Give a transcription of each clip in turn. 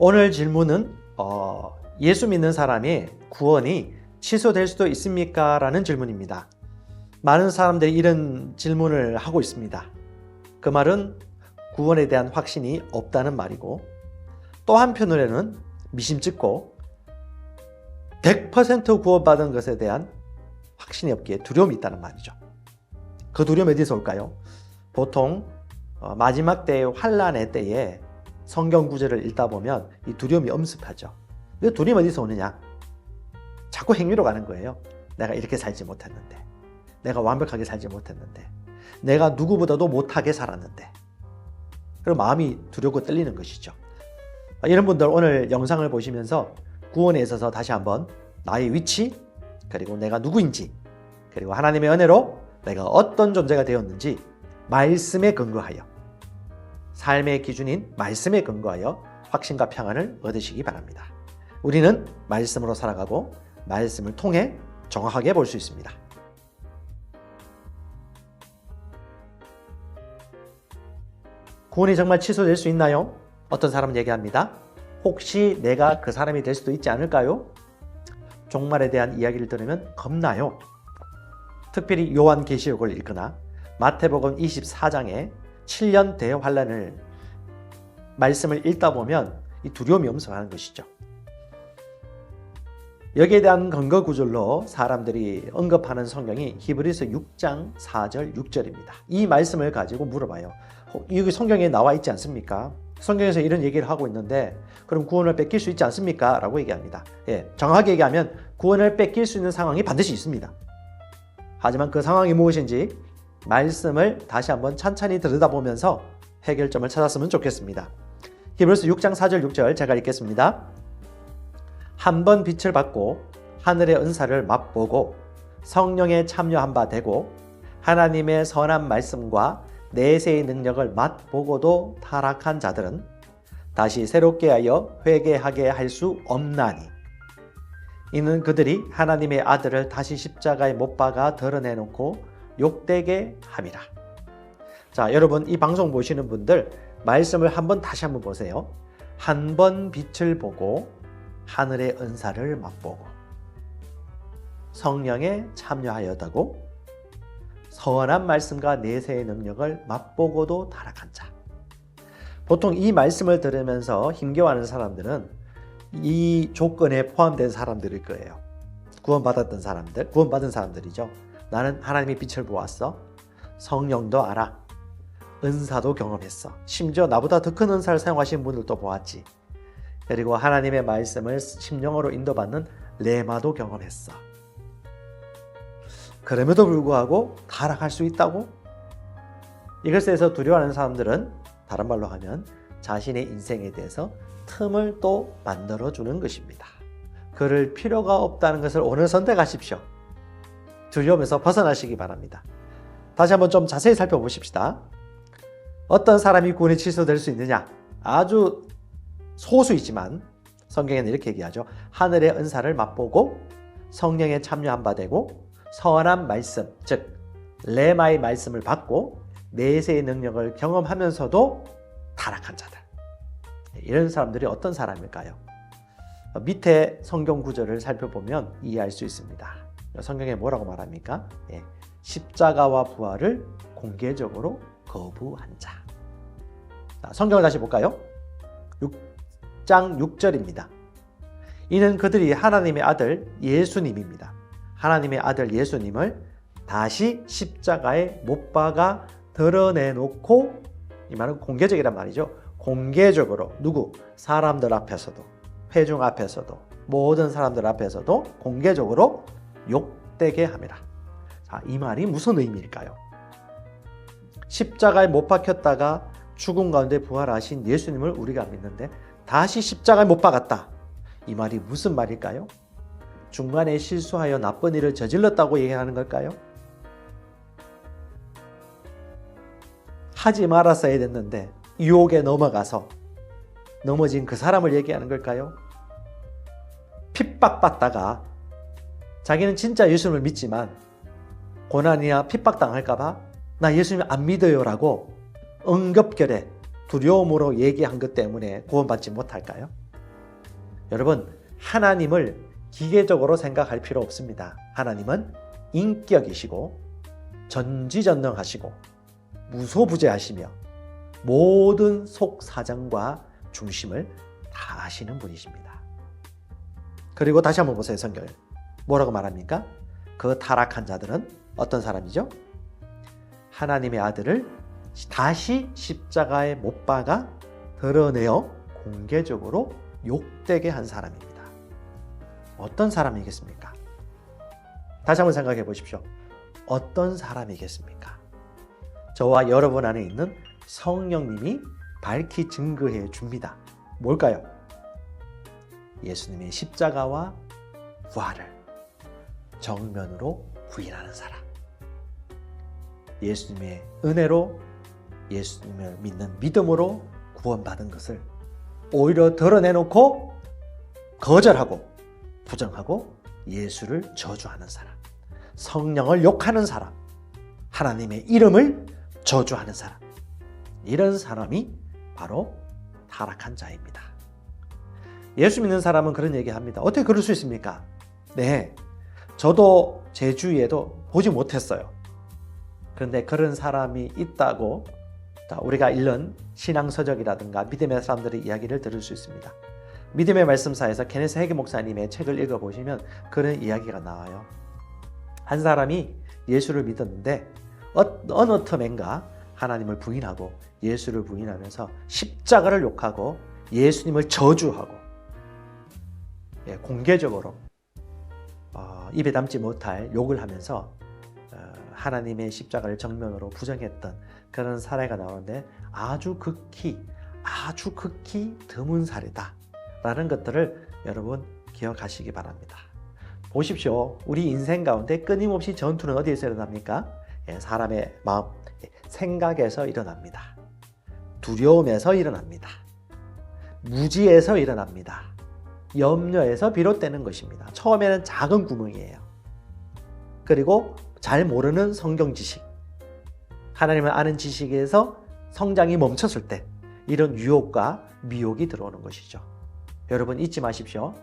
오늘 질문은 예수 믿는 사람의 구원이 취소될 수도 있습니까? 라는 질문입니다. 많은 사람들이 이런 질문을 하고 있습니다. 그 말은 구원에 대한 확신이 없다는 말이고, 또 한편으로는 미심쩍고 100% 구원받은 것에 대한 확신이 없기에 두려움이 있다는 말이죠. 그 두려움이 어디서 올까요? 보통 마지막 때의 환란의 때에 성경 구절을 읽다 보면 이 두려움이 엄습하죠. 그 두려움이 어디서 오느냐? 자꾸 행위로 가는 거예요. 내가 이렇게 살지 못했는데, 내가 완벽하게 살지 못했는데, 내가 누구보다도 못하게 살았는데, 그럼 마음이 두렵고 떨리는 것이죠. 이런 분들 오늘 영상을 보시면서 구원에 있어서 다시 한번 나의 위치, 그리고 내가 누구인지, 그리고 하나님의 은혜로 내가 어떤 존재가 되었는지 말씀에 근거하여, 삶의 기준인 말씀에 근거하여 확신과 평안을 얻으시기 바랍니다. 우리는 말씀으로 살아가고 말씀을 통해 정확하게 볼 수 있습니다. 구원이 정말 취소될 수 있나요? 어떤 사람은 얘기합니다. 혹시 내가 그 사람이 될 수도 있지 않을까요? 종말에 대한 이야기를 들으면 겁나요. 특별히 요한계시록을 읽거나 마태복음 24장에 7년 대환란을 말씀을 읽다 보면 이 두려움이 엄습하는 것이죠. 여기에 대한 근거 구절로 사람들이 언급하는 성경이 히브리서 6장 4절 6절입니다. 이 말씀을 가지고 물어봐요. 여기 성경에 나와 있지 않습니까? 성경에서 이런 얘기를 하고 있는데 그럼 구원을 뺏길 수 있지 않습니까? 라고 얘기합니다. 정확하게 얘기하면 구원을 뺏길 수 있는 상황이 반드시 있습니다. 하지만 그 상황이 무엇인지 말씀을 다시 한번 찬찬히 들여다보면서 해결점을 찾았으면 좋겠습니다. 히브리서 6장 4절 6절 제가 읽겠습니다. 한 번 빛을 받고 하늘의 은사를 맛보고 성령에 참여한 바 되고 하나님의 선한 말씀과 내세의 능력을 맛보고도 타락한 자들은 다시 새롭게 하여 회개하게 할 수 없나니 이는 그들이 하나님의 아들을 다시 십자가에 못 박아 드러내놓고 욕되게 함이라. 자, 여러분 이 방송 보시는 분들 말씀을 다시 한번 보세요. 한 번 빛을 보고 하늘의 은사를 맛보고 성령에 참여하였다고 선한 말씀과 내세의 능력을 맛보고도 타락한 자. 보통 이 말씀을 들으면서 힘겨워하는 사람들은 이 조건에 포함된 사람들일 거예요. 구원받은 사람들이죠. 나는 하나님의 빛을 보았어. 성령도 알아. 은사도 경험했어. 심지어 나보다 더 큰 은사를 사용하신 분들도 보았지. 그리고 하나님의 말씀을 심령으로 인도받는 레마도 경험했어. 그럼에도 불구하고 타락할 수 있다고? 이것에 대해서 두려워하는 사람들은 다른 말로 하면 자신의 인생에 대해서 틈을 또 만들어주는 것입니다. 그럴 필요가 없다는 것을 오늘 선택하십시오. 두려움에서 벗어나시기 바랍니다. 다시 한번 좀 자세히 살펴보십시다. 어떤 사람이 구원이 취소될 수 있느냐? 아주 소수이지만 성경에는 이렇게 얘기하죠. 하늘의 은사를 맛보고 성령에 참여한 바 되고 선한 말씀, 즉 레마의 말씀을 받고 내세의 능력을 경험하면서도 타락한 자들. 이런 사람들이 어떤 사람일까요? 밑에 성경 구절을 살펴보면 이해할 수 있습니다. 성경에 뭐라고 말합니까? 십자가와 부활을 공개적으로 거부한 자. 성경을 다시 볼까요? 6장 6절입니다. 이는 그들이 하나님의 아들 예수님입니다. 하나님의 아들 예수님을 다시 십자가에 못 박아 드러내놓고, 이 말은 공개적이란 말이죠. 공개적으로 누구? 사람들 앞에서도, 회중 앞에서도, 모든 사람들 앞에서도 공개적으로 욕되게 함이라. 자, 이 말이 무슨 의미일까요? 십자가에 못 박혔다가 죽음 가운데 부활하신 예수님을 우리가 믿는데 다시 십자가에 못 박았다. 이 말이 무슨 말일까요? 중간에 실수하여 나쁜 일을 저질렀다고 얘기하는 걸까요? 하지 말았어야 됐는데 유혹에 넘어가서 넘어진 그 사람을 얘기하는 걸까요? 핍박받다가 자기는 진짜 예수님을 믿지만 고난이나 핍박당할까 봐 나 예수님 안 믿어요 라고 응급결에 두려움으로 얘기한 것 때문에 구원받지 못할까요? 여러분, 하나님을 기계적으로 생각할 필요 없습니다. 하나님은 인격이시고 전지전능하시고 무소부재하시며 모든 속사정과 중심을 다 아시는 분이십니다. 그리고 다시 한번 보세요. 성경을 뭐라고 말합니까? 그 타락한 자들은 어떤 사람이죠? 하나님의 아들을 다시 십자가에 못 박아 드러내어 공개적으로 욕되게 한 사람입니다. 어떤 사람이겠습니까? 다시 한번 생각해 보십시오. 어떤 사람이겠습니까? 저와 여러분 안에 있는 성령님이 밝히 증거해 줍니다. 뭘까요? 예수님의 십자가와 부활을 정면으로 부인하는 사람. 예수님의 은혜로 예수님을 믿는 믿음으로 구원받은 것을 오히려 드러내놓고 거절하고 부정하고 예수를 저주하는 사람, 성령을 욕하는 사람, 하나님의 이름을 저주하는 사람, 이런 사람이 바로 타락한 자입니다. 예수 믿는 사람은 그런 얘기합니다. 어떻게 그럴 수 있습니까? 네, 저도 제 주위에도 보지 못했어요. 그런데 그런 사람이 있다고 우리가 읽는 신앙서적이라든가 믿음의 사람들의 이야기를 들을 수 있습니다. 믿음의 말씀사에서 케네스 해게 목사님의 책을 읽어보시면 그런 이야기가 나와요. 한 사람이 예수를 믿었는데 어느 틈엔가 하나님을 부인하고 예수를 부인하면서 십자가를 욕하고 예수님을 저주하고 공개적으로 입에 담지 못할 욕을 하면서 하나님의 십자가를 정면으로 부정했던 그런 사례가 나오는데 아주 극히 드문 사례다라는 것들을 여러분 기억하시기 바랍니다. 보십시오. 우리 인생 가운데 끊임없이 전투는 어디에서 일어납니까? 사람의 마음, 생각에서 일어납니다. 두려움에서 일어납니다. 무지에서 일어납니다. 염려에서 비롯되는 것입니다. 처음에는 작은 구멍이에요. 그리고 잘 모르는 성경 지식, 하나님을 아는 지식에서 성장이 멈췄을 때 이런 유혹과 미혹이 들어오는 것이죠. 여러분 잊지 마십시오.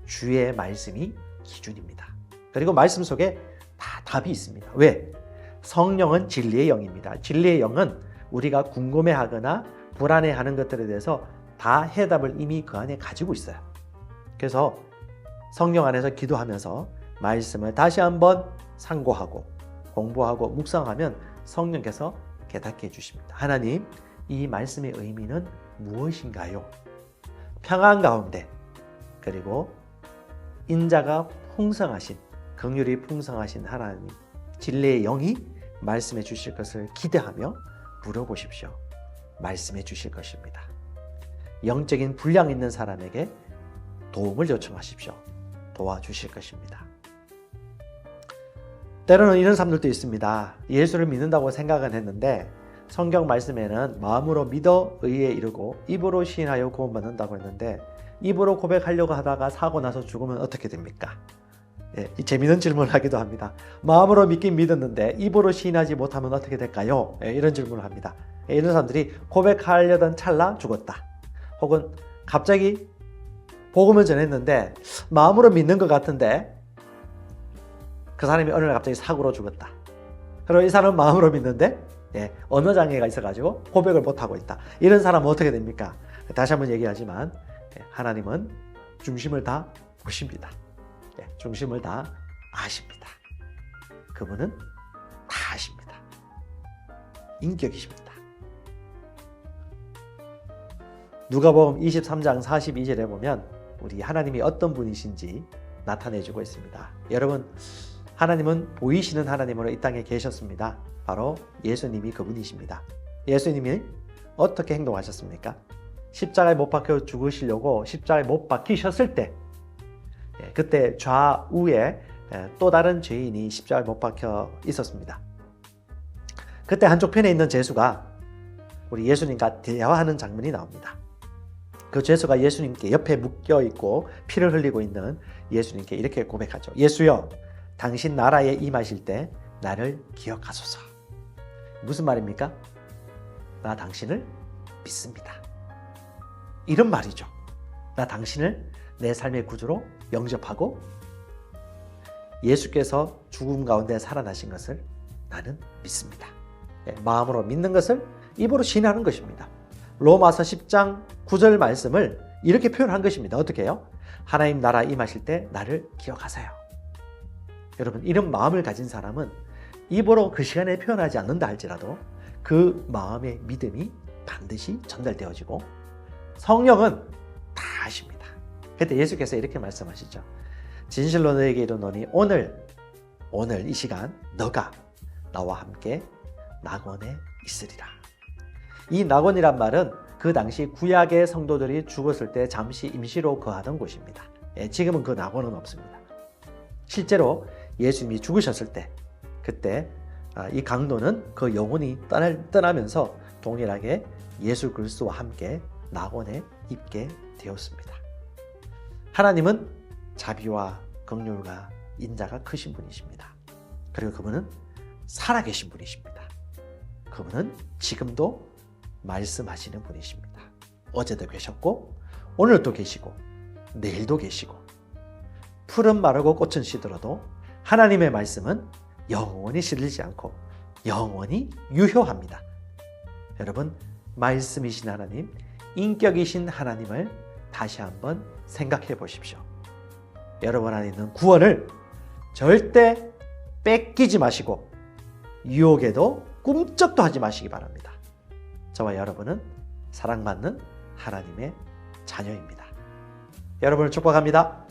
주의 말씀이 기준입니다. 그리고 말씀 속에 다 답이 있습니다. 왜? 성령은 진리의 영입니다. 진리의 영은 우리가 궁금해하거나 불안해하는 것들에 대해서 다 해답을 이미 그 안에 가지고 있어요. 그래서 성령 안에서 기도하면서 말씀을 다시 한번 상고하고 공부하고 묵상하면 성령께서 깨닫게 해주십니다. 하나님, 이 말씀의 의미는 무엇인가요? 평안 가운데 그리고 인자가 풍성하신, 긍휼이 풍성하신 하나님, 진리의 영이 말씀해 주실 것을 기대하며 물어보십시오. 말씀해 주실 것입니다. 영적인 분량 있는 사람에게 도움을 요청하십시오. 도와주실 것입니다. 때로는 이런 사람들도 있습니다. 예수를 믿는다고 생각은 했는데 성경 말씀에는 마음으로 믿어 의에 이르고 입으로 시인하여 구원받는다고 했는데 입으로 고백하려고 하다가 사고 나서 죽으면 어떻게 됩니까? 재미있는 질문을 하기도 합니다. 마음으로 믿긴 믿었는데 입으로 시인하지 못하면 어떻게 될까요? 이런 질문을 합니다. 이런 사람들이 고백하려던 찰나 죽었다. 혹은 갑자기 복음을 전했는데 마음으로 믿는 것 같은데 그 사람이 어느 날 갑자기 사고로 죽었다. 그리고 이 사람은 마음으로 믿는데 언어 장애가 있어가지고 고백을 못하고 있다. 이런 사람은 어떻게 됩니까? 다시 한번 얘기하지만 하나님은 중심을 다 보십니다. 중심을 다 아십니다. 그분은 다 아십니다. 인격이십니다. 누가복음 23장 42절에 보면 우리 하나님이 어떤 분이신지 나타내주고 있습니다. 여러분, 하나님은 보이시는 하나님으로 이 땅에 계셨습니다. 바로 예수님이 그분이십니다. 예수님이 어떻게 행동하셨습니까? 십자가에 못 박혀 죽으시려고 십자가에 못 박히셨을 때 그때 좌우에 또 다른 죄인이 십자가에 못 박혀 있었습니다. 그때 한쪽 편에 있는 죄수가 우리 예수님과 대화하는 장면이 나옵니다. 그 죄수가 예수님께 옆에 묶여 있고 피를 흘리고 있는 예수님께 이렇게 고백하죠. 예수여, 당신 나라에 임하실 때 나를 기억하소서. 무슨 말입니까? 나 당신을 믿습니다. 이런 말이죠. 나 당신을 내 삶의 구주로 영접하고 예수께서 죽음 가운데 살아나신 것을 나는 믿습니다. 마음으로 믿는 것을 입으로 신하는 것입니다. 로마서 10장 9절 말씀을 이렇게 표현한 것입니다. 어떻게 해요? 하나님 나라 임하실 때 나를 기억하세요. 여러분, 이런 마음을 가진 사람은 입으로 그 시간에 표현하지 않는다 할지라도 그 마음의 믿음이 반드시 전달되어지고 성령은 다 아십니다. 그때 예수께서 이렇게 말씀하시죠. 진실로 너에게 이르노니 오늘 이 시간 너가 나와 함께 낙원에 있으리라. 이 낙원이란 말은 그 당시 구약의 성도들이 죽었을 때 잠시 임시로 거하던 곳입니다. 지금은 그 낙원은 없습니다. 실제로 예수님이 죽으셨을 때 그때 이 강도는 그 영혼이 떠나면서 동일하게 예수 그리스도와 함께 낙원에 있게 되었습니다. 하나님은 자비와 긍휼과 인자가 크신 분이십니다. 그리고 그분은 살아계신 분이십니다. 그분은 지금도 말씀하시는 분이십니다. 어제도 계셨고 오늘도 계시고 내일도 계시고 풀은 마르고 꽃은 시들어도 하나님의 말씀은 영원히 시들지 않고 영원히 유효합니다. 여러분, 말씀이신 하나님, 인격이신 하나님을 다시 한번 생각해 보십시오. 여러분 안에 있는 구원을 절대 뺏기지 마시고 유혹에도 꿈쩍도 하지 마시기 바랍니다. 저와 여러분은 사랑받는 하나님의 자녀입니다. 여러분을 축복합니다.